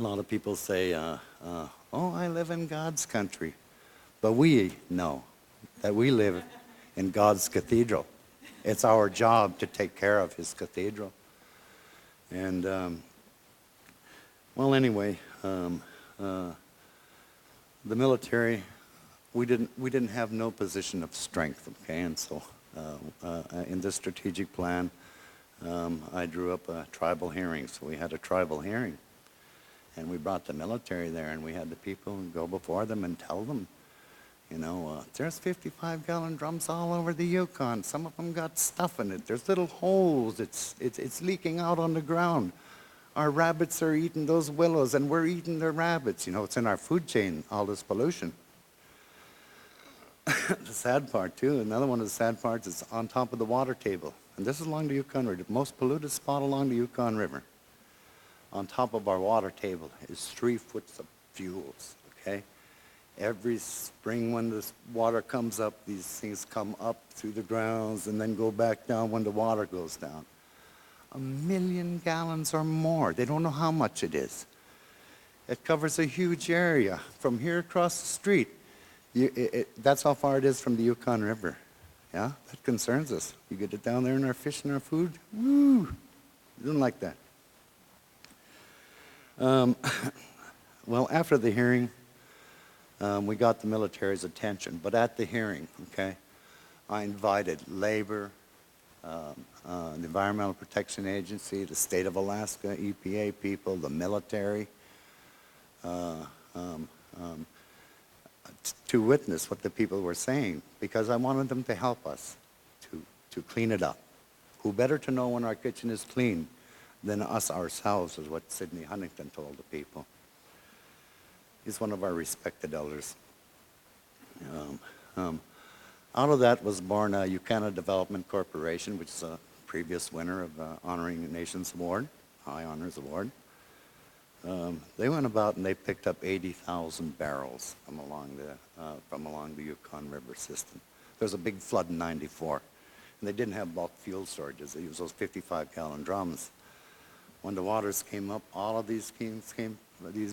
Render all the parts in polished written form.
A lot of people say, oh, I live in God's country. But we know that we live in God's cathedral. It's our job to take care of his cathedral. And, well, anyway, the military, we didn't have no position of strength, okay? And so in this strategic plan, I drew up a tribal hearing. So we had a tribal hearing. And we brought the military there, and we had the people go before them and tell them, you know, there's 55-gallon drums all over the Yukon. Some of them got stuff in it. There's little holes. It's leaking out on the ground. Our rabbits are eating those willows, and we're eating their rabbits. You know, it's in our food chain, all this pollution. The sad part, too, another one of the sad parts is on top of the water table. And this is along the Yukon River, the most polluted spot along the Yukon River. On top of our water table is 3 foot of fuels, okay? Every spring when this water comes up, these things come up through the grounds and then go back down when the water goes down. 1 million gallons or more. They don't know how much it is. It covers a huge area. From here across the street, that's how far it is from the Yukon River. Yeah, that concerns us. You get it down there in our fish and our food, woo, we don't like that. Well, after the hearing, we got the military's attention. But at the hearing, okay, I invited labor, the Environmental Protection Agency, the state of Alaska, EPA people, the military, to witness what the people were saying, because I wanted them to help us to clean it up. Who better to know when our kitchen is clean than us ourselves, is what Sidney Huntington told the people. He's one of our respected elders. Out of that was born Yukon Development Corporation, which is a previous winner of Honoring Nations Award, High Honors Award. They went about and they picked up 80,000 barrels from along the Yukon River system. There was a big flood in '94, and they didn't have bulk fuel storages. They used those 55-gallon drums. When the waters came up, all of these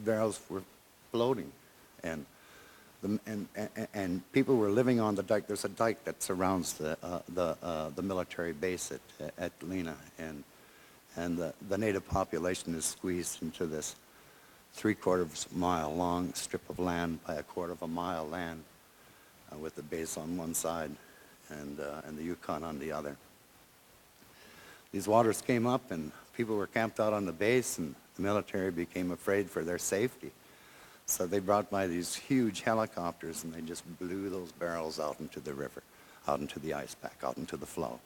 barrels were floating, and people were living on the dike. There's a dike that surrounds the military base at Lena, and the native population is squeezed into this 3/4 mile long strip of land by 1/4 mile land, with the base on one side and the Yukon on the other. These waters came up and people were camped out on the base, and the military became afraid for their safety. So they brought by these huge helicopters, and they just blew those barrels out into the river, out into the ice pack, out into the flow.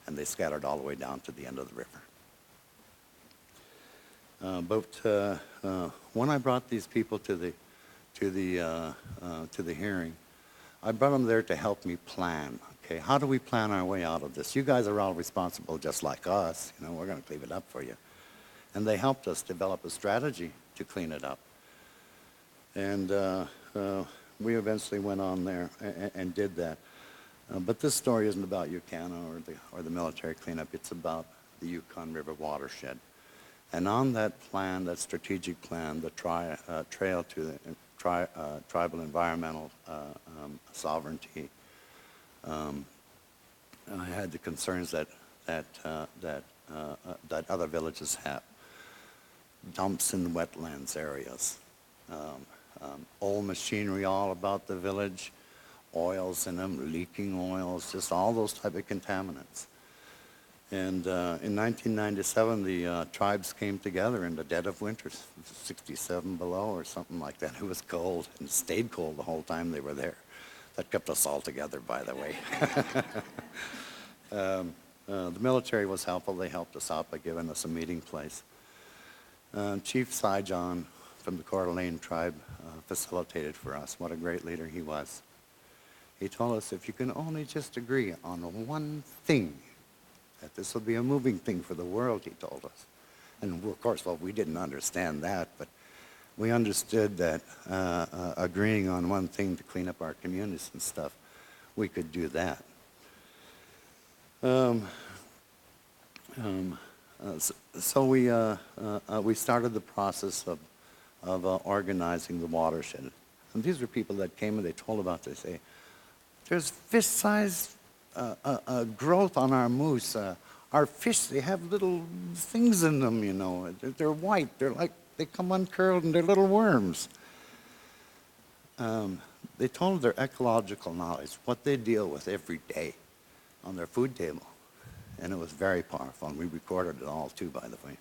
And they scattered all the way down to the end of the river. But when I brought these people to the hearing, I brought them there to help me plan. Okay, how do we plan our way out of this? You guys are all responsible just like us. You know, we're going to clean it up for you. And they helped us develop a strategy to clean it up. And we eventually went on there and did that. But this story isn't about Yukon or the military cleanup. It's about the Yukon River watershed. And on that plan, that strategic plan, the trail to the tribal environmental sovereignty, I had the concerns that other villages have. Dumps in wetlands areas, old machinery all about the village, oils in them, leaking oils, just all those type of contaminants. And in 1997, the tribes came together in the dead of winter, 67 below or something like that. It was cold, and it stayed cold the whole time they were there. That kept us all together, by the way. The military was helpful. They helped us out by giving us a meeting place. Chief Saijon from the Coeur d'Alene tribe facilitated for us. What a great leader he was. He told us, if you can only just agree on one thing, that this will be a moving thing for the world, he told us. And of course, well, we didn't understand that, but we understood that agreeing on one thing to clean up our communities and stuff, we could do that. So we started the process of organizing the watershed. And these are people that came and they told about this. They say, there's fist-sized growth on our moose. Our fish, they have little things in them, you know. They're white. They're like, they come uncurled and they're little worms. They told their ecological knowledge, what they deal with every day on their food table. And it was very powerful, and we recorded it all too, by the way.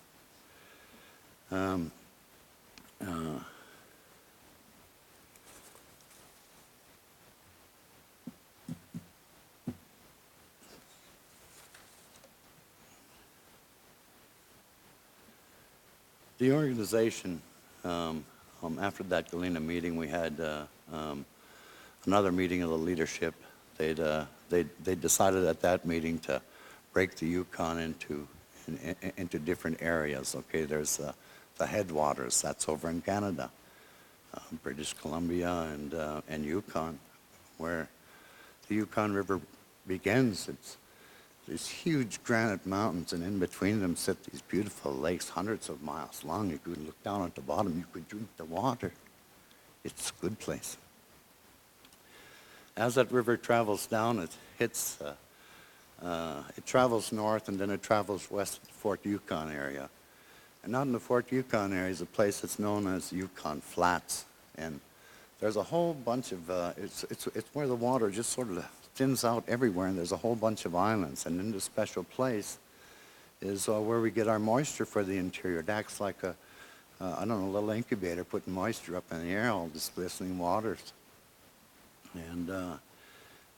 The organization, after that Galena meeting, we had another meeting of the leadership. They decided at that meeting to break the Yukon into different areas. Okay, there's the headwaters, that's over in Canada, British Columbia and Yukon, where the Yukon River begins. It's these huge granite mountains, and in between them sit these beautiful lakes, hundreds of miles long. You could look down at the bottom, you could drink the water. It's a good place. As that river travels down, it hits, it travels north, and then it travels west to the Fort Yukon area. And out in the Fort Yukon area is a place that's known as Yukon Flats. And there's a whole bunch of, it's where the water just sort of thins out everywhere, and there's a whole bunch of islands. And in this special place is where we get our moisture for the interior. It acts like a, I don't know, a little incubator putting moisture up in the air, all this glistening waters. And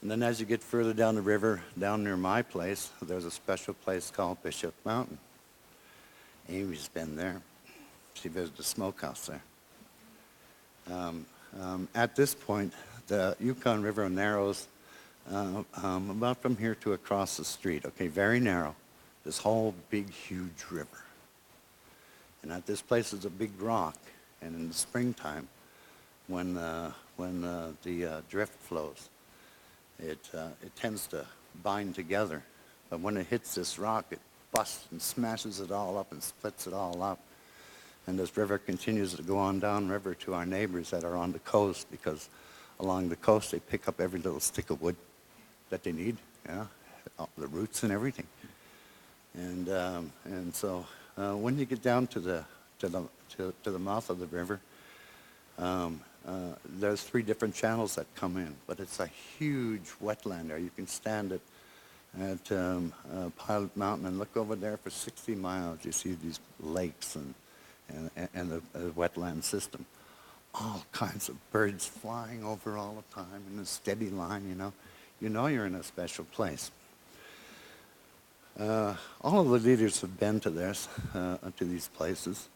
then as you get further down the river, down near my place, there's a special place called Bishop Mountain. Amy's been there. She visited the smokehouse there. At this point, the Yukon River narrows about from here to across the street. Okay, very narrow. This whole big, huge river. And at this place is a big rock. And in the springtime, when the drift flows, it tends to bind together. But when it hits this rock, it busts and smashes it all up and splits it all up. And this river continues to go on downriver to our neighbors that are on the coast, because along the coast they pick up every little stick of wood that they need, yeah, the roots and everything. And so when you get down to the mouth of the river, there's 3 different channels that come in, but it's a huge wetland there. You can stand at Pilot Mountain and look over there for 60 miles. You see these lakes and the wetland system. All kinds of birds flying over all the time in a steady line, you know. You know you're in a special place. All of the leaders have been to this, to these places.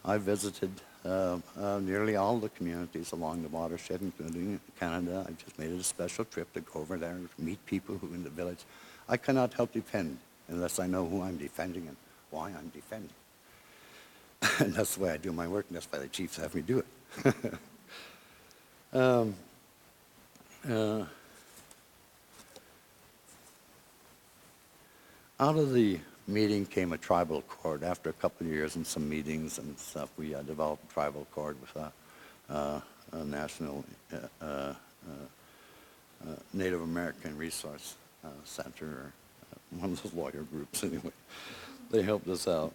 I visited nearly all the communities along the watershed, including Canada. I just made it a special trip to go over there and meet people who in the village. I cannot help defend unless I know who I'm defending and why I'm defending. And that's the way I do my work, and that's why the chiefs have me do it. Out of the meeting came a tribal accord. After a couple of years and some meetings and stuff, we developed a tribal accord with a National Native American Resource Center, or one of those lawyer groups anyway. They helped us out.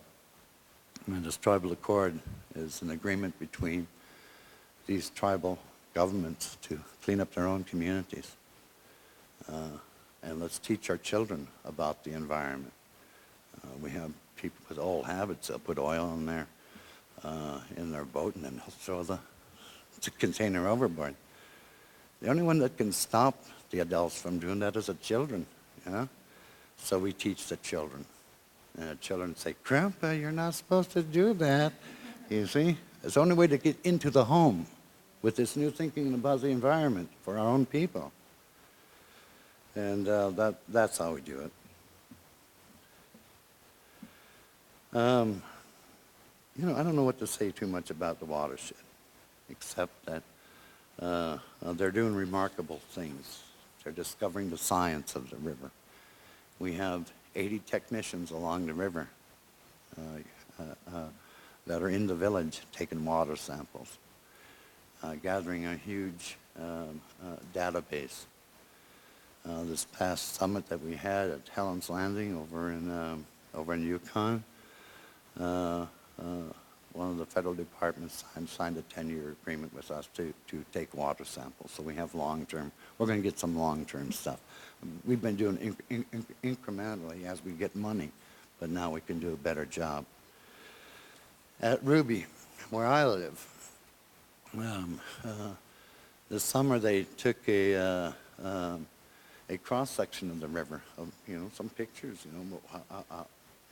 And this tribal accord is an agreement between these tribal governments to clean up their own communities. And let's teach our children about the environment. We have people with old habits. They'll put oil in their boat and then they'll throw the container overboard. The only one that can stop the adults from doing that is the children, you know? So we teach the children. And the children say, Grandpa, you're not supposed to do that. You see? It's the only way to get into the home with this new thinking about the environment for our own people. And that's how we do it. You know, I don't know what to say too much about the watershed, except that they're doing remarkable things. They're discovering the science of the river. We have 80 technicians along the river that are in the village taking water samples, gathering a huge database. This past summit that we had at Helen's Landing over in Yukon, one of the federal departments signed a 10-year agreement with us to take water samples. So we have long-term, we're going to get some long-term stuff. We've been doing incrementally as we get money, but now we can do a better job. At Ruby, where I live, this summer they took a cross-section of the river, some pictures,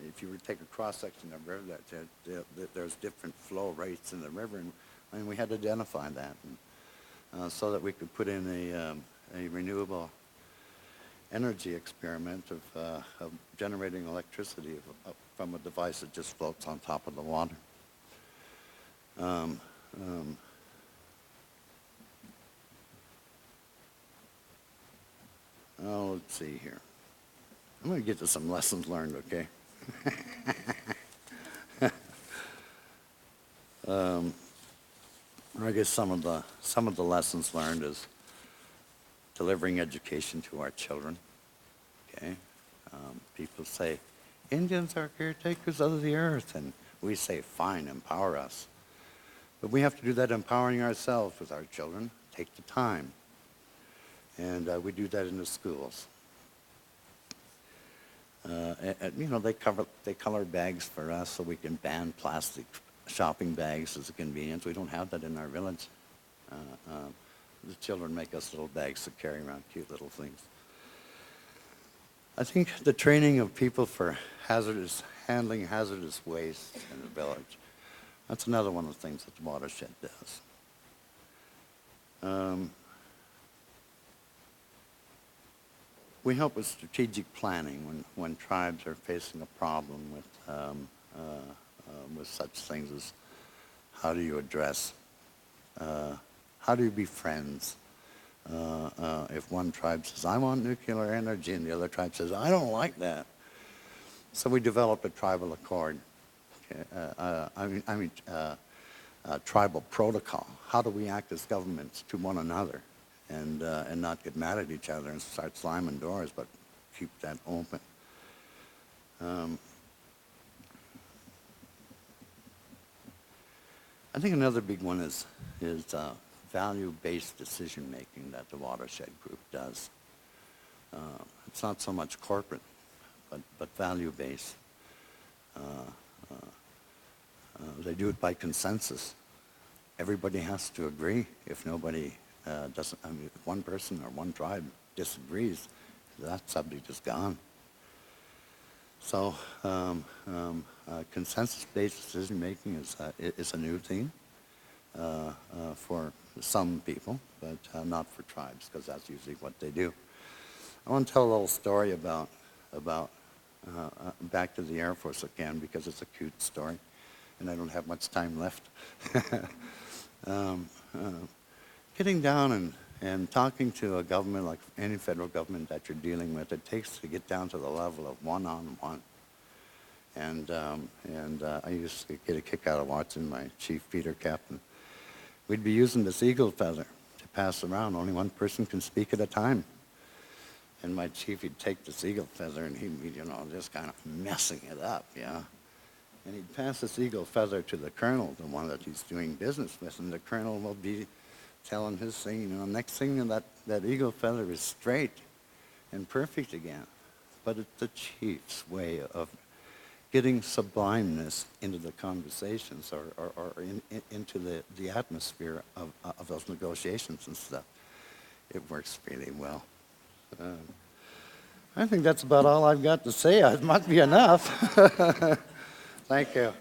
if you were to take a cross-section of the river, there's different flow rates in the river, and we had to identify that so that we could put in a renewable energy experiment of generating electricity from a device that just floats on top of the water. Let's see here. I'm going to get to some lessons learned, okay? I guess some of the lessons learned is delivering education to our children. Okay, people say Indians are caretakers of the earth, and we say, fine, empower us. But we have to do that empowering ourselves with our children. Take the time, and we do that in the schools. They color bags for us so we can ban plastic shopping bags as a convenience. We don't have that in our village. The children make us little bags to carry around, cute little things. I think the training of people for handling hazardous waste in the village, that's another one of the things that the Watershed does. We help with strategic planning when tribes are facing a problem with such things as how do you address, how do you be friends? If one tribe says, I want nuclear energy, and the other tribe says, I don't like that. So we developed a tribal accord, tribal protocol. How do we act as governments to one another? And not get mad at each other and start slamming doors, but keep that open. I think another big one is value-based decision-making that the Watershed Group does. It's not so much corporate, but value-based. They do it by consensus. Everybody has to agree. If nobody if one person or one tribe disagrees, that subject is gone. So consensus-based decision-making is a new thing for some people, but not for tribes, because that's usually what they do. I want to tell a little story about back to the Air Force again, because it's a cute story, and I don't have much time left. Getting down and talking to a government, like any federal government that you're dealing with, it takes to get down to the level of one-on-one. And I used to get a kick out of watching my chief Peter Captain. We'd be using this eagle feather to pass around. Only one person can speak at a time. And my chief, he'd take this eagle feather and he'd be, just kind of messing it up, yeah. And he'd pass this eagle feather to the colonel, the one that he's doing business with, and the colonel will be telling his thing, next thing that eagle feather is straight and perfect again. But it's the chief's way of getting sublimeness into the conversations or into the atmosphere of those negotiations and stuff. It works really well. I think that's about all I've got to say. It must be enough. Thank you.